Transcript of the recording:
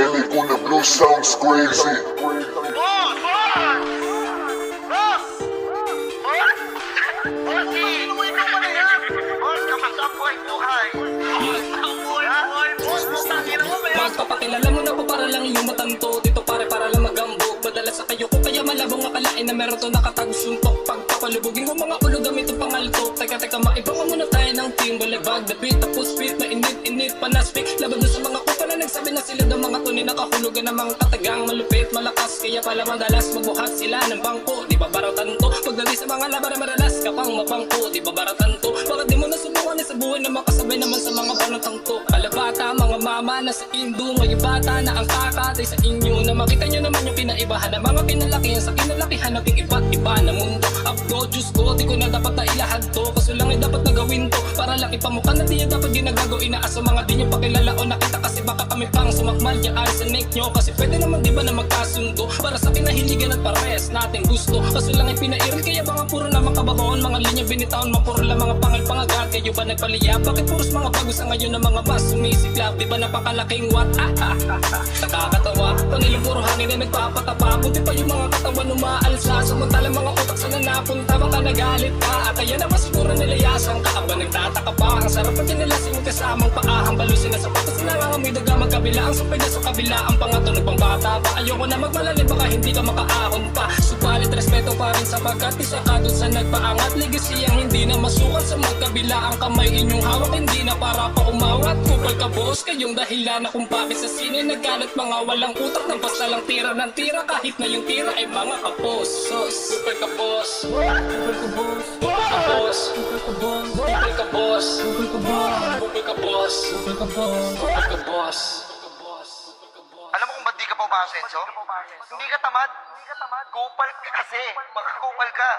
Kelly on the blue sounds crazy. Magpapakilala mo na po para lang iyong matanto. Dito pare para lang magambog. Madala sa kayo ko kaya malabong akalain na meron to nakatagsuntok. Pagpapalubugin ko mga ulo gamit ang pangaltok. Teka maibang muna tayo ng team. Balibag the beat tapos beat mainit panaspik. Laban doon sa mga kupa na nagsabi na sila daw mga tunay nakahulugan ng mga katagang malupit malakas. Kaya pala madalas magbuhat sila ng bangko. Di ba baratan to? Pagdali sa mga laban na madalas kapang mabangko. Di ba baratan to? Bakit di mo nasubukan sa buhay na makasabay naman sa mga banatang to? Alabata mga mama na sa Indo, ngayon bata na ang kakatay sa inyo. Na makita nyo naman yung pinaibahan ng mga pinalakihan sa kinalakihan nating iba't iba na mundo. Abdo, Diyos ko, di ko na dapat na ilahad to. Kaso lang ay dapat na gawin to. Para lang ipamukha na di nyo dapat ginagago. Inaasa mga di nyo pakilala o nakita kasi baka kami pang sumakmal dyan sa neck nyo. Kasi pwede naman di ba na magkasundo para sa kinahiligan at parehas natin gusto. Kaso lang ay pinairal kaya baka puro na makababaon. Mga linya binitaon, mapuro lang mga pangal-pangagat. Kayo ba nagpaliya? Bakit puros mga bago sa ngayon ng mga bas sumisiklap? Di ba napakalaking what? Nakakatawa, panilang puro hangin na nagpapatapa. Buti pa yung mga katawan umaalsa. Samantalang mga utak sa napunta, baka nagalit ka. At ayan na ba siguro nilayasan ka? Aba nagtataka pa, ang sarap pag kinilasing yung kasamang paahang balusin na sapatos na nangangamoy daga magkabila. Ang supega sa kabila, ang pangatunog pang bata pa. Ayoko na magmalalim, baka hindi ka makaahon pa. Subalit respeto pa rin sapagkat isa ka dun sa nagpaangat. Legacy ang hindi na masukat sa magkabila. Ang kamay inyong hawak, hindi na para pa umawat. Kupal ka boss, kayong dahilan na kung bakit sa sine nagkalat mga walang utak. Nang basta lang tira ng tira, kahit na yung tira ay mga kapos. Kupal ka boss, kupal ka boss, kupal ka boss, kupal ka boss, kupal ka boss, kupal ka boss, kupal ka boss, kupal ka boss, kupal ka boss. Alam mo kung ba't di ka pa umaasenso? Hindi ka tamad. Kupal ka kasi. Baka kupal ka.